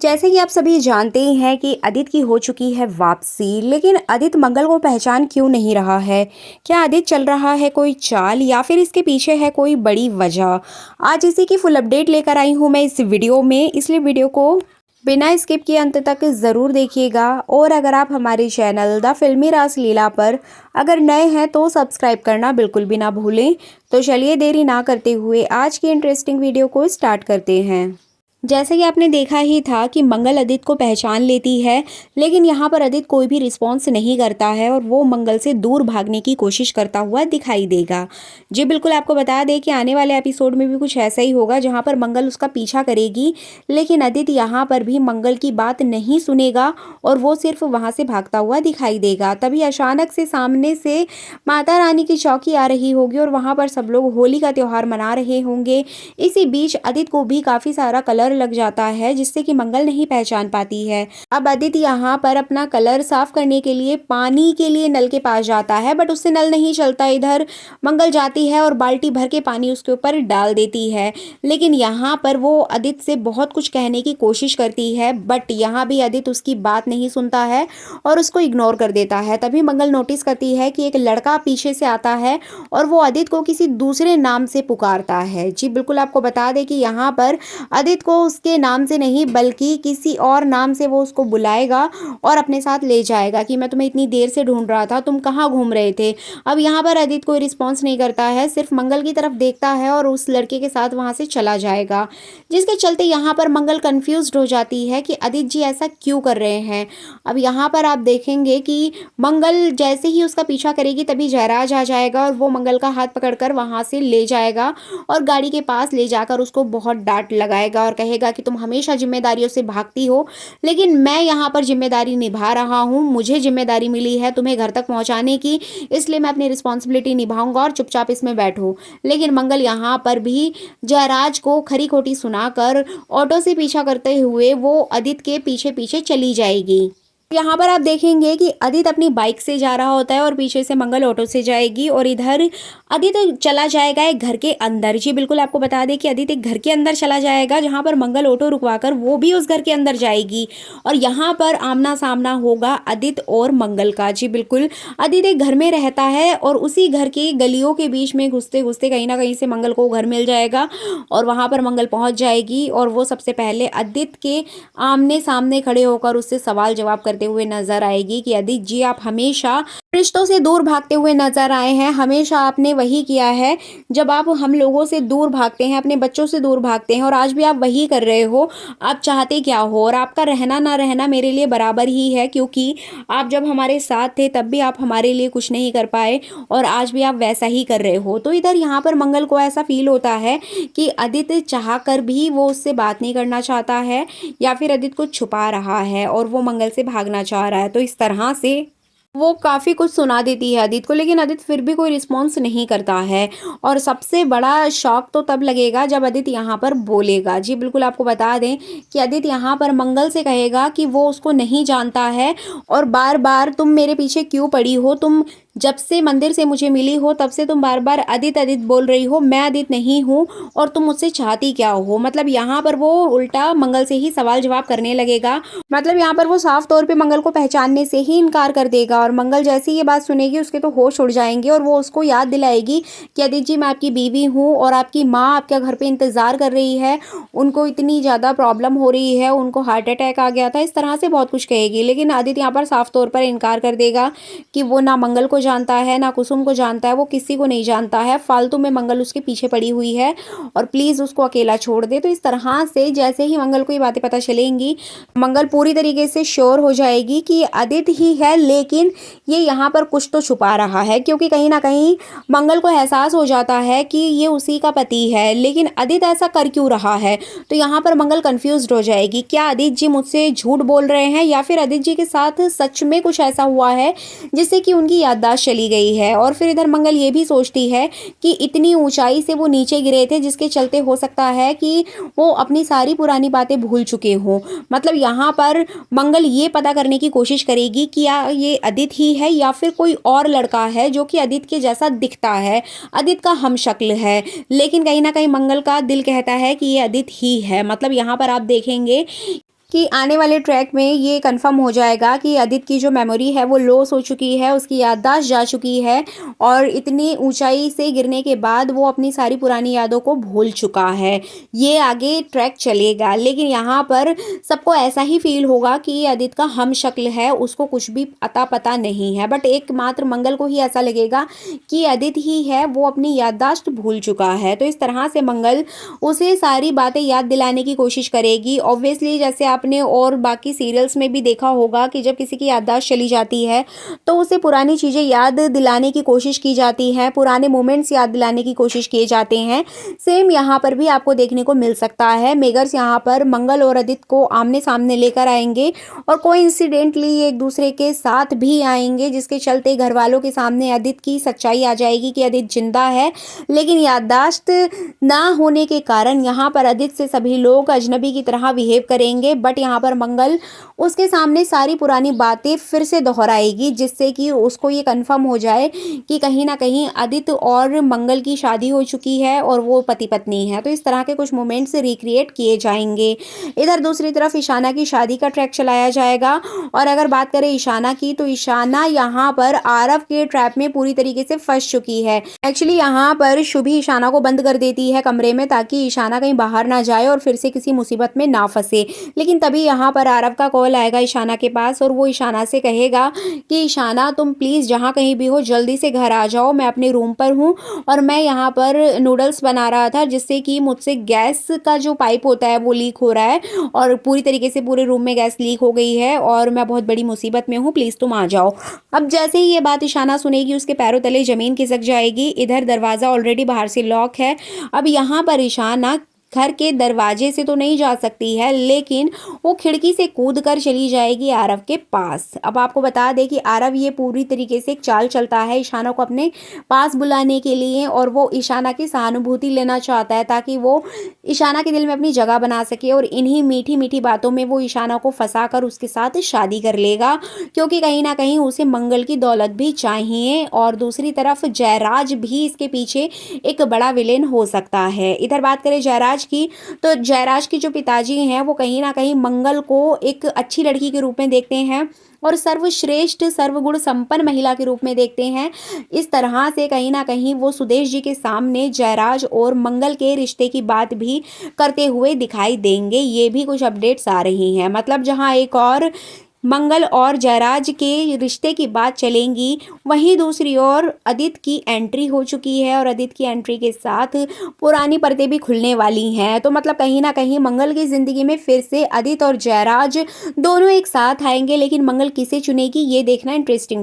जैसे कि आप सभी जानते ही हैं कि अदित की हो चुकी है वापसी, लेकिन अदित मंगल को पहचान क्यों नहीं रहा है? क्या अदित चल रहा है कोई चाल या फिर इसके पीछे है कोई बड़ी वजह? आज इसी की फुल अपडेट लेकर आई हूं मैं इस वीडियो में, इसलिए वीडियो को बिना स्किप किए अंत तक ज़रूर देखिएगा। और अगर आप हमारे चैनल द फिल्मी रास लीला पर अगर नए हैं तो सब्सक्राइब करना बिल्कुल भी ना भूलें। तो चलिए देरी ना करते हुए आज की इंटरेस्टिंग वीडियो को स्टार्ट करते हैं। जैसे कि आपने देखा ही था कि मंगल अदित को पहचान लेती है, लेकिन यहाँ पर अदित कोई भी रिस्पॉन्स नहीं करता है और वो मंगल से दूर भागने की कोशिश करता हुआ दिखाई देगा। जी बिल्कुल, आपको बता दें कि आने वाले एपिसोड में भी कुछ ऐसा ही होगा जहाँ पर मंगल उसका पीछा करेगी, लेकिन अदित यहाँ पर भी मंगल की बात नहीं सुनेगा और वो सिर्फ वहाँ से भागता हुआ दिखाई देगा। तभी अचानक से सामने से माता रानी की चौकी आ रही होगी और वहाँ पर सब लोग होली का त्यौहार मना रहे होंगे। इसी बीच अदित को भी काफ़ी सारा कलर लग जाता है, जिससे कि मंगल नहीं पहचान पाती है। अब अदिति यहाँ पर अपना कलर साफ करने के लिए पानी के लिए नल के पास जाता है, बट उससे नल नहीं चलता। इधर मंगल जाती है और बाल्टी भर के पानी उसके ऊपर डाल देती है, लेकिन यहाँ पर वो अदित से बहुत कुछ कहने की कोशिश करती है, बट यहाँ भी अदित उसकी बात नहीं सुनता है और उसको इग्नोर कर देता है। तभी मंगल नोटिस करती है कि एक लड़का पीछे से आता है और वो अदित को किसी दूसरे नाम से पुकारता है। जी बिल्कुल, आपको बता दें कि यहाँ पर अदित को उसके नाम से नहीं बल्कि किसी और नाम से वो उसको बुलाएगा और अपने साथ ले जाएगा कि मैं तुम्हें इतनी देर से ढूंढ रहा था, तुम कहाँ घूम रहे थे। अब यहाँ पर अदित कोई रिस्पॉन्स नहीं करता है, सिर्फ मंगल की तरफ देखता है और उस लड़के के साथ वहाँ से चला जाएगा, जिसके चलते यहाँ पर मंगल कंफ्यूज्ड हो जाती है कि अदित जी ऐसा क्यों कर रहे हैं। अब यहाँ पर आप देखेंगे कि मंगल जैसे ही उसका पीछा करेगी तभी जयराज आ जाएगा और वो मंगल का हाथ पकड़कर वहाँ से ले जाएगा और गाड़ी के पास ले जाकर उसको बहुत डांट लगाएगा और कहेगा कि तुम हमेशा जिम्मेदारियों से भागती हो, लेकिन मैं यहाँ पर जिम्मेदारी निभा रहा हूँ। मुझे जिम्मेदारी मिली है तुम्हें घर तक पहुँचाने की, इसलिए मैं अपनी रिस्पॉन्सिबिलिटी निभाऊंगा और चुपचाप इसमें बैठो। लेकिन मंगल यहाँ पर भी जयराज को खरी खोटी सुनाकर ऑटो से पीछा करते हुए वो अदित के पीछे पीछे चली जाएगी। यहाँ पर आप देखेंगे कि अदित अपनी बाइक से जा रहा होता है और पीछे से मंगल ऑटो से जाएगी और इधर अदित चला जाएगा एक घर के अंदर। जी बिल्कुल, आपको बता दें कि अदित एक घर के अंदर चला जाएगा जहाँ पर मंगल ऑटो रुकवाकर वो भी उस घर के अंदर जाएगी और यहाँ पर आमना सामना होगा अदित और मंगल का। जी बिल्कुल, अदित एक घर में रहता है और उसी घर की गलियों के बीच में घुसते घुसते कहीं ना कहीं से मंगल को घर मिल जाएगा और वहाँ पर मंगल पहुँच जाएगी और वो सबसे पहले अदित के आमने सामने खड़े होकर उससे सवाल जवाब करते हुए नजर आएगी कि अदित जी, आप हमेशा रिश्तों से दूर भागते हुए नजर आए हैं। हमेशा आपने वही किया है, जब आप हम लोगों से दूर भागते हैं, अपने बच्चों से दूर भागते हैं और आज भी आप वही कर रहे हो। आप चाहते क्या हो और आपका रहना ना रहना मेरे लिए बराबर ही है, क्योंकि आप जब हमारे साथ थे तब भी आप हमारे लिए कुछ नहीं कर पाए और आज भी आप वैसा ही कर रहे हो। तो इधर यहाँ पर मंगल को ऐसा फील होता है कि अदित चाह कर भी वो उससे बात नहीं करना चाहता है या फिर अदित को छुपा रहा है और वो मंगल से भागना चाह रहा है। तो इस तरह से वो काफ़ी कुछ सुना देती है अदित को, लेकिन अदित फिर भी कोई रिस्पॉन्स नहीं करता है और सबसे बड़ा शॉक तो तब लगेगा जब अदित यहाँ पर बोलेगा। जी बिल्कुल, आपको बता दें कि अदित यहाँ पर मंगल से कहेगा कि वो उसको नहीं जानता है और बार बार तुम मेरे पीछे क्यों पड़ी हो, तुम जब से मंदिर से मुझे मिली हो तब से तुम बार बार अदित अदित बोल रही हो, मैं अदित नहीं हूँ और तुम मुझसे चाहती क्या हो। मतलब यहाँ पर वो उल्टा मंगल से ही सवाल जवाब करने लगेगा। मतलब यहाँ पर वो साफ तौर पे मंगल को पहचानने से ही इनकार कर देगा और मंगल जैसे ही ये बात सुनेगी उसके तो होश उड़ जाएंगे और वो उसको याद दिलाएगी कि अदित जी, मैं आपकी बीवी हूँ और आपकी माँ आपके घर पे इंतज़ार कर रही है, उनको इतनी ज़्यादा प्रॉब्लम हो रही है, उनको हार्ट अटैक आ गया था। इस तरह से बहुत कुछ कहेगी, लेकिन आदित्य यहाँ पर साफ तौर पर इनकार कर देगा कि वो ना मंगल को जानता है ना कुसुम को जानता है, वो किसी को नहीं जानता है। फालतू में मंगल उसके पीछे पड़ी हुई है और प्लीज़ उसको अकेला छोड़ दे। तो इस तरह से जैसे ही मंगल को ये बातें पता चलेंगी, मंगल पूरी तरीके से श्योर हो जाएगी कि आदित्य ही है, लेकिन ये यहाँ पर कुछ तो छुपा रहा है, क्योंकि कहीं ना कहीं मंगल को एहसास हो जाता है कि ये उसी का पति है, लेकिन आदित्य ऐसा कर क्यों रहा है। तो यहाँ पर मंगल कंफ्यूज्ड हो जाएगी, क्या आदित्य जी मुझसे झूठ बोल रहे हैं या फिर आदित्य जी के साथ सच में कुछ ऐसा हुआ है जिससे कि उनकी याददाश्त चली गई है। और फिर इधर मंगल ये भी सोचती है कि इतनी ऊंचाई से वो नीचे गिरे थे, जिसके चलते हो सकता है कि वो अपनी सारी पुरानी बातें भूल चुके हों। मतलब यहाँ पर मंगल ये पता करने की कोशिश करेगी कि क्या ये आदित्य ही है या फिर कोई और लड़का है जो कि आदित्य के जैसा दिखता है, आदित्य का हमशक्ल है। लेकिन कहीं ना कहीं मंगल का दिल कहता है कि ये आदित्य ही है। मतलब यहाँ पर आप देखेंगे कि आने वाले ट्रैक में ये कंफर्म हो जाएगा कि आदित्य की जो मेमोरी है वो लॉस हो चुकी है, उसकी याददाश्त जा चुकी है और इतनी ऊंचाई से गिरने के बाद वो अपनी सारी पुरानी यादों को भूल चुका है। ये आगे ट्रैक चलेगा, लेकिन यहाँ पर सबको ऐसा ही फील होगा कि ये आदित्य का हमशक्ल है, उसको कुछ भी अता पता नहीं है। बट एकमात्र मंगल को ही ऐसा लगेगा कि आदित्य ही है, वो अपनी याददाश्त भूल चुका है। तो इस तरह से मंगल उसे सारी बातें याद दिलाने की कोशिश करेगी। ऑब्वियसली जैसे आपने और बाकी सीरियल्स में भी देखा होगा कि जब किसी की याददाश्त चली जाती है तो उसे पुरानी चीज़ें याद दिलाने की कोशिश की जाती है, पुराने मोमेंट्स याद दिलाने की कोशिश किए जाते हैं। सेम यहाँ पर भी आपको देखने को मिल सकता है। मेगर्स यहाँ पर मंगल और आदित्य को आमने सामने लेकर आएंगे और कोइंसिडेंटली एक दूसरे के साथ भी आएंगे, जिसके चलते घर वालों के सामने आदित्य की सच्चाई आ जाएगी कि आदित्य जिंदा है, लेकिन याददाश्त ना होने के कारण यहाँ पर आदित्य से सभी लोग अजनबी की तरह बिहेव करेंगे। बट यहाँ पर मंगल उसके सामने सारी पुरानी बातें फिर से दोहराएगी, जिससे कि उसको ये कंफर्म हो जाए कि कहीं ना कहीं आदित्य और मंगल की शादी हो चुकी है और वो पति पत्नी है। तो इस तरह के कुछ मोमेंट्स रिक्रिएट किए जाएंगे। इधर दूसरी तरफ ईशाना की शादी का ट्रैक चलाया जाएगा। और अगर बात करें ईशाना की, तो ईशाना यहाँ पर आरव के ट्रैप में पूरी तरीके से फंस चुकी है। एक्चुअली यहाँ पर शुभी ईशाना को बंद कर देती है कमरे में, ताकि ईशाना कहीं बाहर ना जाए और फिर से किसी मुसीबत में ना फंसे। लेकिन तभी यहाँ पर आरव का कॉल आएगा ईशाना के पास और वो ईशाना से कहेगा कि ईशाना तुम प्लीज़ जहाँ कहीं भी हो जल्दी से घर आ जाओ, मैं अपने रूम पर हूँ और मैं यहाँ पर नूडल्स बना रहा था, जिससे कि मुझसे गैस का जो पाइप होता है वो लीक हो रहा है और पूरी तरीके से पूरे रूम में गैस लीक हो गई है और मैं बहुत बड़ी मुसीबत में हूँ, प्लीज़ तुम आ जाओ। अब जैसे ही ये बात ईशाना सुनेगी, उसके पैरों तले ज़मीन खिसक जाएगी। इधर दरवाज़ा ऑलरेडी बाहर से लॉक है। अब यहाँ पर ईशाना घर के दरवाजे से तो नहीं जा सकती है, लेकिन वो खिड़की से कूद कर चली जाएगी आरव के पास। अब आपको बता दें कि आरव ये पूरी तरीके से एक चाल चलता है ईशाना को अपने पास बुलाने के लिए, और वो ईशाना की सहानुभूति लेना चाहता है ताकि वो ईशाना के दिल में अपनी जगह बना सके। और इन्हीं मीठी मीठी बातों में वो ईशाना को फंसा कर उसके साथ शादी कर लेगा, क्योंकि कहीं ना कहीं उसे मंगल की दौलत भी चाहिए। और दूसरी तरफ जयराज भी इसके पीछे एक बड़ा विलेन हो सकता है। इधर बात करें जयराज की, तो जयराज की जो पिताजी हैं वो कहीं ना कहीं मंगल को एक अच्छी लड़की के रूप में देखते हैं और सर्वश्रेष्ठ सर्वगुण संपन्न महिला के रूप में देखते हैं। इस तरह से कहीं ना कहीं वो सुदेश जी के सामने जयराज और मंगल के रिश्ते की बात भी करते हुए दिखाई देंगे। ये भी कुछ अपडेट्स आ रही हैं। मतलब जहां एक और मंगल और जयराज के रिश्ते की बात चलेंगी, वहीं दूसरी ओर आदित्य की एंट्री हो चुकी है और आदित्य की एंट्री के साथ पुरानी परतें भी खुलने वाली हैं। तो मतलब कहीं ना कहीं मंगल की ज़िंदगी में फिर से आदित्य और जयराज दोनों एक साथ आएंगे, लेकिन मंगल किसे चुनेगी ये देखना इंटरेस्टिंग